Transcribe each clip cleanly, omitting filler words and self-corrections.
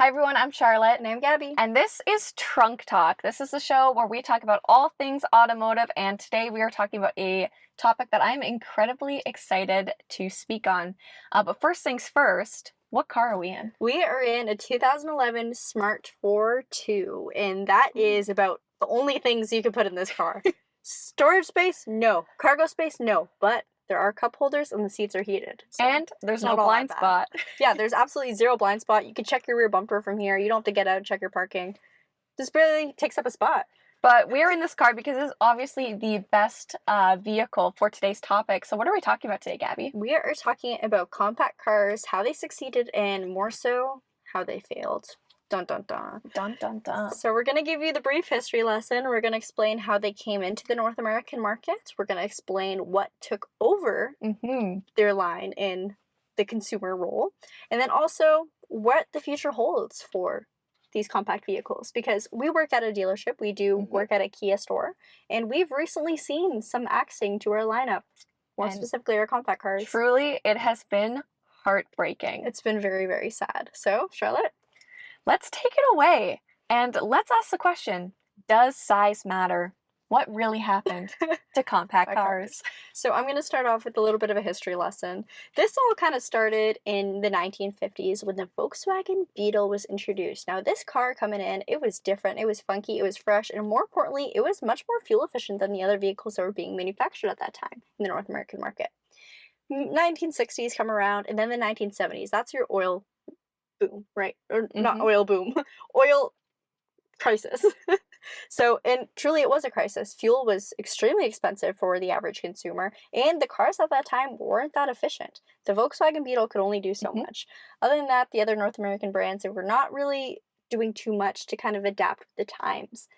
Hi everyone, I'm Charlotte. And I'm Gabi. And this is Trunk Talk. This is the show where we talk about all things automotive, and today we are talking about a topic that I'm incredibly excited to speak on. But first things first, what car are we in? We are in a 2011 Smart 4.2, and that is about the only things you can put in this car. Storage space? No. Cargo space? No. But there are cup holders and the seats are heated. So and there's no blind spot. Yeah, there's absolutely zero blind spot. You can check your rear bumper from here. You don't have to get out and check your parking. This barely takes up a spot. But we're in this car because it's obviously the best vehicle for today's topic. So what are we talking about today, Gabi? We are talking about compact cars, how they succeeded, and more so, how they failed. Dun dun dun. Dun dun dun. So we're going to give you the brief history lesson. We're going to explain how they came into the North American market. We're going to explain what took over their line in the consumer role. And then also what the future holds for these compact vehicles. Because we work at a dealership. We do work at a Kia store. And we've recently seen some axing to our lineup. More specifically, our compact cars. Truly, it has been heartbreaking. It's been very, very sad. So, Charlotte? Let's take it away and let's ask the question, does size matter? What really happened to compact cars? So I'm going to start off with a little bit of a history lesson. This all kind of started in the 1950s when the Volkswagen Beetle was introduced. Now this car coming in, it was different, it was funky, it was fresh, and more importantly, it was much more fuel efficient than the other vehicles that were being manufactured at that time in the North American market. 1960s come around, and then the 1970s, that's your oil boom, right? Or not oil boom, oil crisis. So, and truly it was a crisis. Fuel was extremely expensive for the average consumer, and the cars at that time weren't that efficient. The Volkswagen Beetle could only do so much. Other than that, the other North American brands, they were not really doing too much to kind of adapt with the times.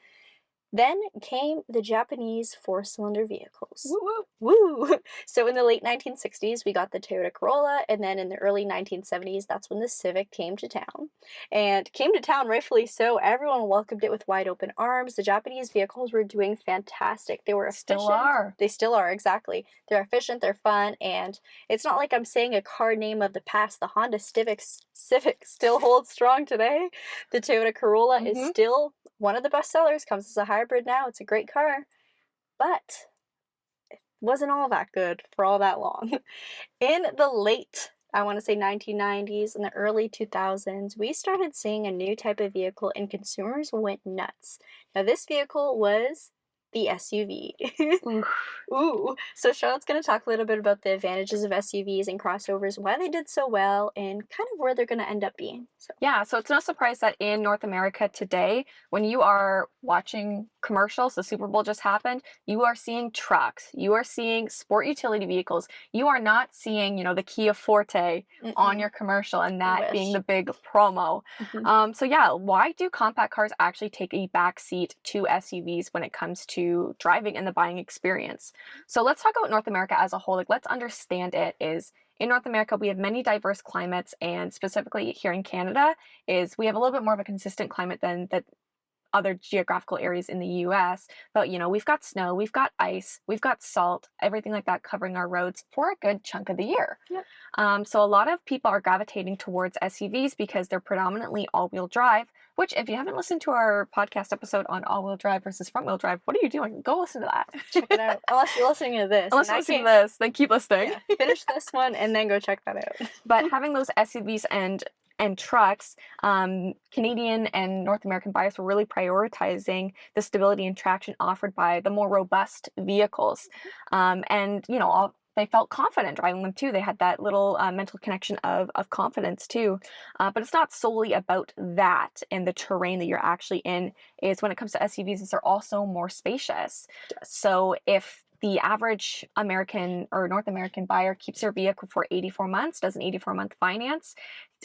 Then came the Japanese four-cylinder vehicles. Woo woo! Woo! So in the late 1960s, we got the Toyota Corolla, and then in the early 1970s, that's when the Civic came to town. And came to town rightfully so. Everyone welcomed it with wide open arms. The Japanese vehicles were doing fantastic. They were efficient. Still are. They still are, exactly. They're efficient, they're fun, and it's not like I'm saying a car name of the past. The Honda Civic still holds strong today. The Toyota Corolla is still one of the best sellers, comes as a hybrid now. It's a great car, but it wasn't all that good for all that long. In the late, I want to say 1990s and the early 2000s, we started seeing a new type of vehicle and consumers went nuts. Now this vehicle was the SUV. Ooh. So Charlotte's going to talk a little bit about the advantages of SUVs and crossovers, why they did so well, and kind of where they're going to end up being. Yeah, so it's no surprise that in North America today, when you are watching commercials, the Super Bowl just happened, you are seeing trucks, you are seeing sport utility vehicles, you are not seeing, the Kia Forte on your commercial, and that being the big promo. So yeah, why do compact cars actually take a back seat to SUVs when it comes to driving and the buying experience? So let's talk about North America as a whole. Let's understand it is in North America, we have many diverse climates, and specifically here in Canada, is we have a little bit more of a consistent climate than the other geographical areas in the US. But, we've got snow, we've got ice, we've got salt, everything like that covering our roads for a good chunk of the year. Yep. So a lot of people are gravitating towards SUVs because they're predominantly all-wheel drive, which if you haven't listened to our podcast episode on all-wheel drive versus front-wheel drive, what are you doing? Go listen to that. Check it out. Unless you're listening to this. Unless you're listening to this, then keep listening. Yeah, finish this one and then go check that out. But having those SUVs and trucks, Canadian and North American buyers were really prioritizing the stability and traction offered by the more robust vehicles. And, they felt confident driving them too. They had that little mental connection of confidence too. But it's not solely about that and the terrain that you're actually in. Is when it comes to SUVs, is they're also more spacious. Yes. So if the average American or North American buyer keeps their vehicle for 84 months, does an 84-month finance,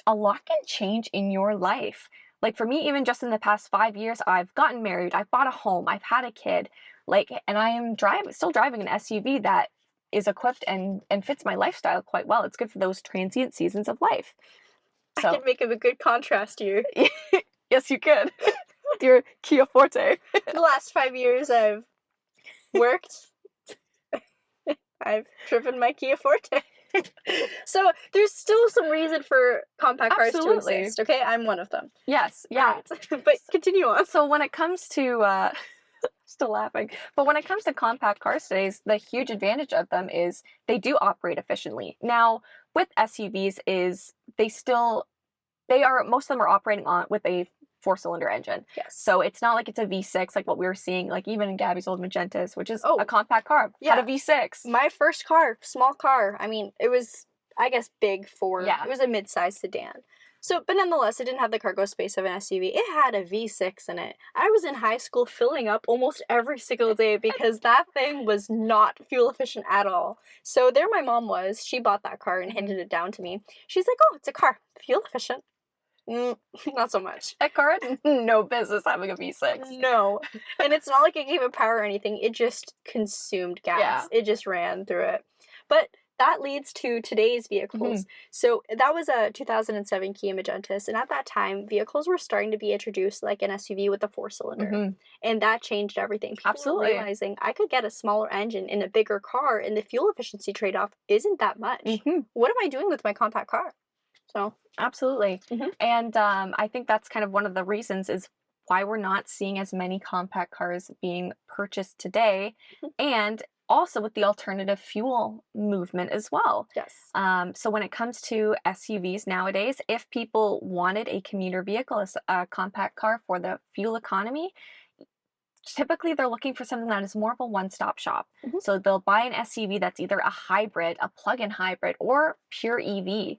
a lot can change in your life. Like for me, even just in the past 5 years, I've gotten married, I've bought a home, I've had a kid, and I am still driving an SUV that is equipped and fits my lifestyle quite well. It's good for those transient seasons of life. So I could make a good contrast here. Yes, you could. Your Kia Forte. The last 5 years I've worked. I've driven my Kia Forte. So there's still some reason for compact cars to Absolutely. exist. Okay, I'm one of them. Yes, yeah. Alright. But continue on. So when it comes to still laughing. But when it comes to compact cars today, the huge advantage of them is they do operate efficiently. Now, with SUVs is they are most of them are operating on with a four-cylinder engine. Yes. So it's not like it's a V6 like what we were seeing like even in Gabby's old Magentas, which is Oh, a compact car, yeah. had a V6. My first car, small car. I mean, it was, I guess, big for, Yeah. it was a mid-sized sedan. So, but nonetheless, it didn't have the cargo space of an SUV. It had a V6 in it. I was in high school filling up almost every single day because that thing was not fuel efficient at all. So there my mom was. She bought that car and handed it down to me. She's like, oh, it's a car. Fuel efficient. Not so much. That car had no business having a V6. No. And it's not like it gave it power or anything. It just consumed gas. Yeah. It just ran through it. But that leads to today's vehicles. So that was a 2007 Kia Magentas. And at that time, vehicles were starting to be introduced like an SUV with a four-cylinder. And that changed everything. People Absolutely. were realizing I could get a smaller engine in a bigger car and the fuel efficiency trade-off isn't that much. What am I doing with my compact car? So absolutely. And I think that's kind of one of the reasons is why we're not seeing as many compact cars being purchased today, and also with the alternative fuel movement as well. Yes. So when it comes to SUVs nowadays, if people wanted a commuter vehicle, a compact car for the fuel economy, typically they're looking for something that is more of a one-stop shop. So they'll buy an SUV that's either a hybrid, a plug-in hybrid, or pure EV,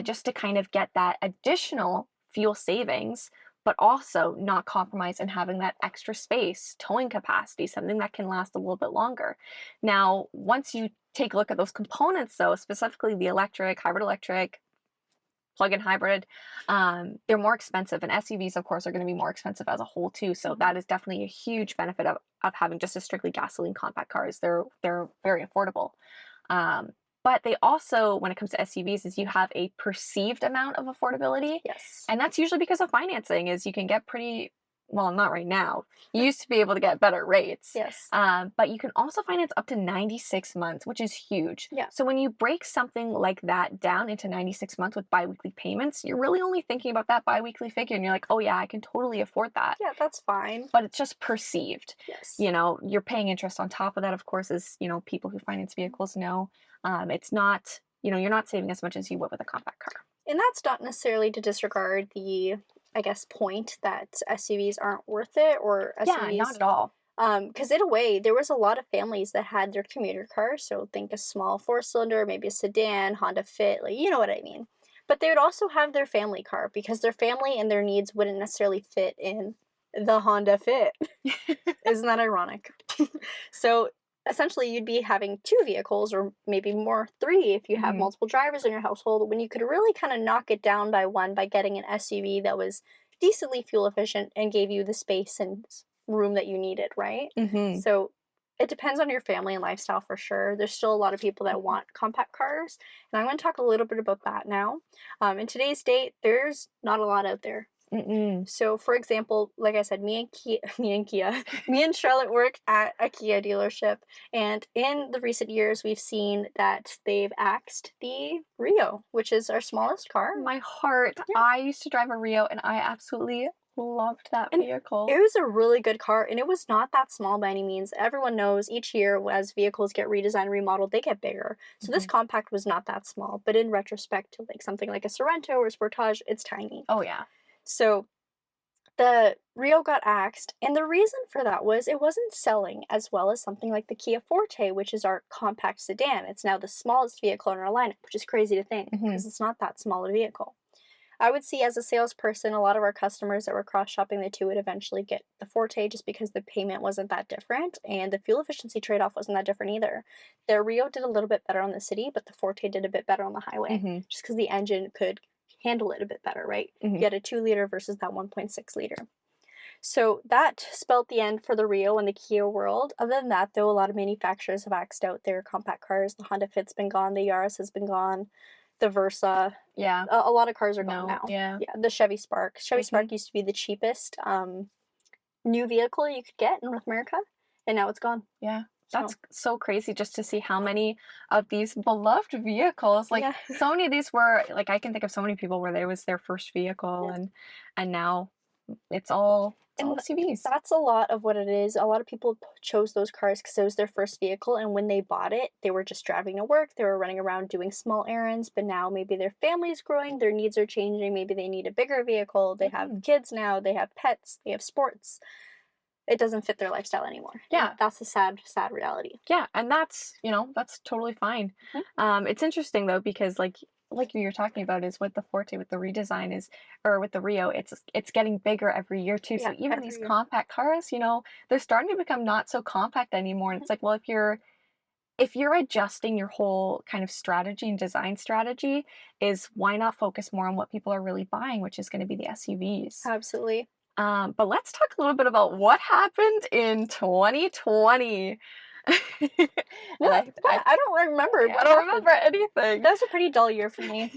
just to kind of get that additional fuel savings, but also not compromise in having that extra space, towing capacity, something that can last a little bit longer. Now, once you take a look at those components, though, specifically the electric, hybrid electric, plug-in hybrid, they're more expensive, and SUVs of course are going to be more expensive as a whole too, so that is definitely a huge benefit of having just a strictly gasoline compact cars. They're very affordable, but they also, when it comes to SUVs, is you have a perceived amount of affordability. Yes. And that's usually because of financing, is you can get pretty, well, not right now. You used to be able to get better rates. Yes. But you can also finance up to 96 months, which is huge. Yeah. So when you break something like that down into 96 months with biweekly payments, you're really only thinking about that biweekly figure and you're like, oh yeah, I can totally afford that. Yeah, that's fine. But it's just perceived. Yes. You know, you're paying interest on top of that, of course, as, you know, people who finance vehicles know. It's not, you know, you're not saving as much as you would with a compact car. And that's not necessarily to disregard the, I guess, point that SUVs aren't worth it, or SUVs. Yeah, not at all. Because in a way, there was a lot of families that had their commuter cars. So think a small four-cylinder, maybe a sedan, Honda Fit, like, you know what I mean. But they would also have their family car because their family and their needs wouldn't necessarily fit in the Honda Fit. Isn't that ironic? So essentially you'd be having two vehicles, or maybe more, three if you have multiple drivers in your household, when you could really kind of knock it down by one by getting an SUV that was decently fuel efficient and gave you the space and room that you needed, right? So it depends on your family and lifestyle for sure. There's still a lot of people that want compact cars, and I'm going to talk a little bit about that now. In today's date, there's not a lot out there. So, for example, like I said, me and Charlotte work at a Kia dealership, and in the recent years, we've seen that they've axed the Rio, which is our smallest car. My heart. Yeah. I used to drive a Rio, and I absolutely loved that vehicle. It was a really good car, and it was not that small by any means. Everyone knows each year as vehicles get redesigned, remodeled, they get bigger. So this compact was not that small, but in retrospect to like something like a Sorento or Sportage, it's tiny. Oh yeah. So the Rio got axed, and the reason for that was it wasn't selling as well as something like the Kia Forte, which is our compact sedan. It's now the smallest vehicle in our lineup, which is crazy to think because it's not that small a vehicle. I would see as a salesperson, a lot of our customers that were cross-shopping the two would eventually get the Forte just because the payment wasn't that different and the fuel efficiency trade-off wasn't that different either. The Rio did a little bit better on the city, but the Forte did a bit better on the highway just because the engine could handle it a bit better, right? You had a 2-liter versus that 1.6-liter. So that spelled the end for the Rio and the Kia world. Other than that, though, a lot of manufacturers have axed out their compact cars. The Honda Fit's been gone, the Yaris has been gone, the Versa. Yeah. A lot of cars are gone now. Yeah. The Chevy Spark. Chevy Spark used to be the cheapest new vehicle you could get in North America, and now it's gone. Yeah. That's so crazy just to see how many of these beloved vehicles, like Yeah. so many of these were like I can think of so many people where it was their first vehicle Yeah. and now it's all And SUVs. that's a lot of what it is. A lot of people chose those cars because it was their first vehicle, and when they bought it, they were just driving to work, they were running around doing small errands, but now maybe their family's growing, their needs are changing, maybe they need a bigger vehicle, they have Mhm. kids now, they have pets, they have sports. It doesn't fit their lifestyle anymore. Yeah. And that's a sad, sad reality. Yeah, and that's, that's totally fine. It's interesting though because like you're talking about is with the Forte with the redesign is or with the Rio, it's getting bigger every year too. So Yeah, even every these year. compact cars, they're starting to become not so compact anymore. And it's like, well, if you're adjusting your whole kind of strategy and design strategy, is why not focus more on what people are really buying, which is going to be the SUVs. Absolutely. But let's talk a little bit about what happened in 2020. And I don't remember. I don't remember anything. That was a pretty dull year for me.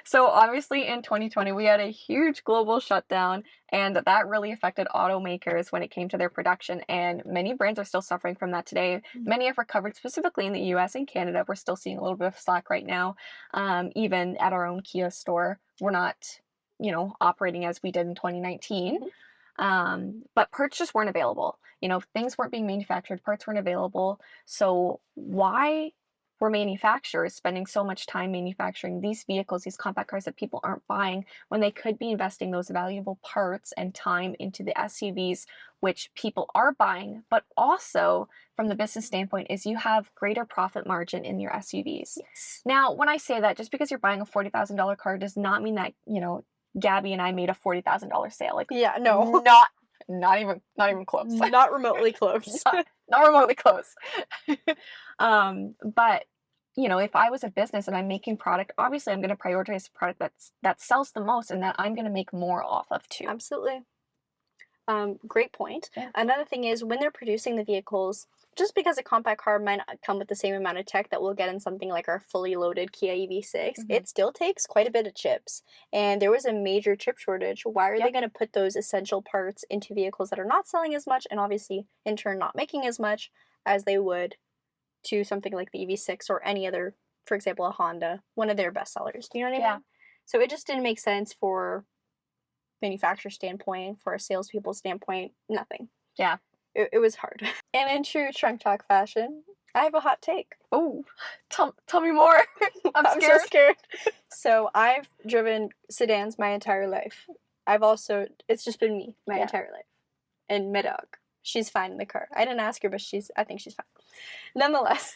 So obviously in 2020 we had a huge global shutdown, and that really affected automakers when it came to their production, and many brands are still suffering from that today. Many have recovered, specifically in the US and Canada. We're still seeing a little bit of slack right now. Even at our own Kia store, we're not operating as we did in 2019. But parts just weren't available. Things weren't being manufactured, parts weren't available. So why were manufacturers spending so much time manufacturing these vehicles, these compact cars that people aren't buying, when they could be investing those valuable parts and time into the SUVs, which people are buying? But also, from the business standpoint, is you have greater profit margin in your SUVs. Yes. Now, when I say that, just because you're buying a $40,000 car does not mean that, Gabby and I made a $40,000 sale. Like, Yeah, no. not even close. Not remotely close. not remotely close. But if I was a business and I'm making product, obviously I'm going to prioritize the product that sells the most and that I'm going to make more off of too. Absolutely. Great point. Yeah. Another thing is when they're producing the vehicles, just because a compact car might not come with the same amount of tech that we'll get in something like our fully loaded Kia EV6, it still takes quite a bit of chips. And there was a major chip shortage. Why are they going to put those essential parts into vehicles that are not selling as much and obviously in turn not making as much as they would to something like the EV6 or any other, for example, a Honda, one of their best sellers? Do you know what I mean? Yeah. So it just didn't make sense for manufacturer standpoint, for a salespeople standpoint, nothing. Yeah. It was hard. And in true Trunk Talk fashion, I have a hot take. Oh, tell me more. I'm I'm scared. so scared. So I've driven sedans my entire life. It's just been me my entire life. And Midog, she's fine in the car. I didn't ask her, but I think she's fine. Nonetheless,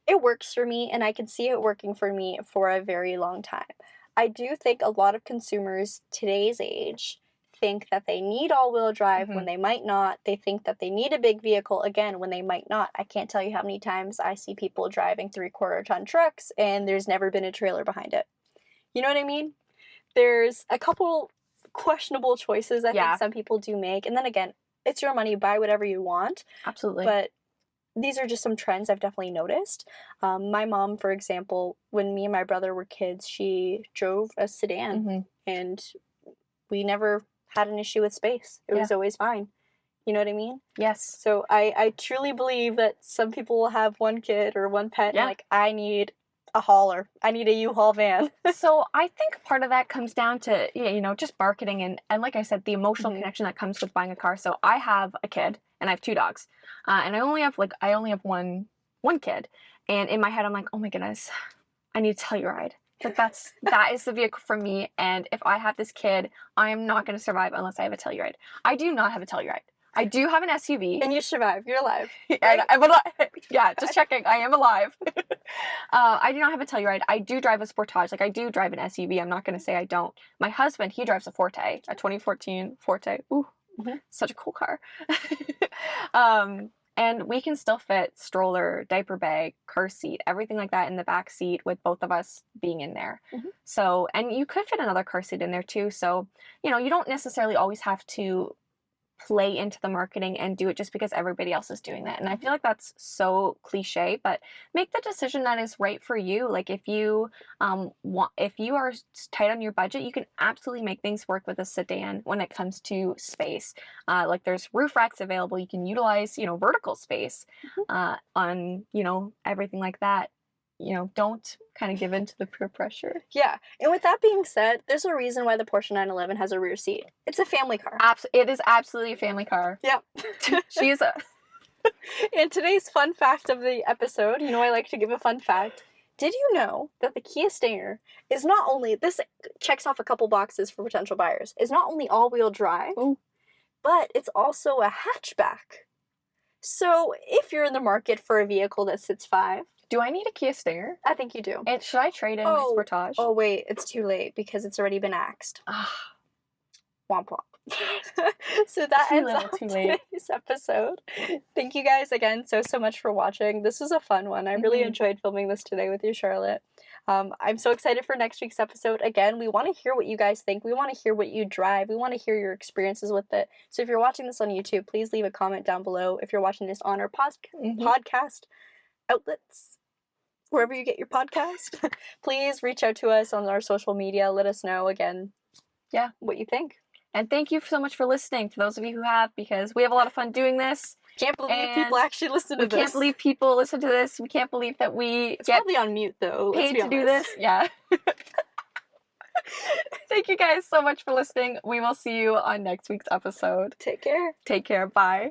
it works for me, and I can see it working for me for a very long time. I do think a lot of consumers today's age think that they need all-wheel drive when they might not. They think that they need a big vehicle, again, when they might not. I can't tell you how many times I see people driving 3/4-ton trucks and there's never been a trailer behind it. You know what I mean? There's a couple questionable choices I think some people do make. And then again, it's your money, buy whatever you want. Absolutely. But these are just some trends I've definitely noticed. My mom, for example, when me and my brother were kids, she drove a sedan and we never had an issue with space. It was always fine. You know what I mean? Yes. So I truly believe that some people will have one kid or one pet and like, I need a hauler. I need a U-Haul van. So I think part of that comes down to, just marketing and like I said, the emotional connection that comes with buying a car. So I have a kid and I have 2 dogs. And I only have one kid. And in my head, I'm like, oh my goodness, I need a Telluride. That is the vehicle for me. And if I have this kid, I am not going to survive unless I have a Telluride. I do not have a Telluride. I do have an SUV. And you survive. You're alive. Right? And I'm alive. Yeah, just checking. I am alive. I do not have a Telluride. I do drive a Sportage. Like, I do drive an SUV. I'm not going to say I don't. My husband, he drives a Forte, a 2014 Forte. Ooh, such a cool car. And we can still fit stroller, diaper bag, car seat, everything like that in the back seat with both of us being in there. So, and you could fit another car seat in there too. So, you don't necessarily always have to play into the marketing and do it just because everybody else is doing that. And I feel like that's so cliche, but make the decision that is right for you. Like if you if you are tight on your budget, you can absolutely make things work with a sedan when it comes to space. Like there's roof racks available. You can utilize, vertical space on, everything like that. Don't kind of give in to the peer pressure. Yeah, and with that being said, there's a reason why the Porsche 911 has a rear seat. It's a family car. It is absolutely a family car. Yep. She is a... And today's fun fact of the episode, I like to give a fun fact. Did you know that the Kia Stinger is not only, this checks off a couple boxes for potential buyers, is not only all-wheel drive, but it's also a hatchback. So if you're in the market for a vehicle that sits 5, do I need a Kia Stinger? I think you do. And should I trade in my Sportage? Oh wait, it's too late because it's already been axed. Womp womp. So that ends up today's episode. Thank you guys again so much for watching. This was a fun one. I really enjoyed filming this today with you, Charlotte. I'm so excited for next week's episode. Again, we want to hear what you guys think. We want to hear what you drive. We want to hear your experiences with it. So if you're watching this on YouTube, please leave a comment down below. If you're watching this on our podcast outlets, wherever you get your podcast, please reach out to us on our social media. Let us know again what you think. And thank you so much for listening, for those of you who have, because we have a lot of fun doing this. Can't believe people actually listen to this. We can't believe people listen to this. We can't believe that it's probably on mute, though. Paid to do this. Yeah. Thank you guys so much for listening. We will see you on next week's episode. Take care. Take care. Bye.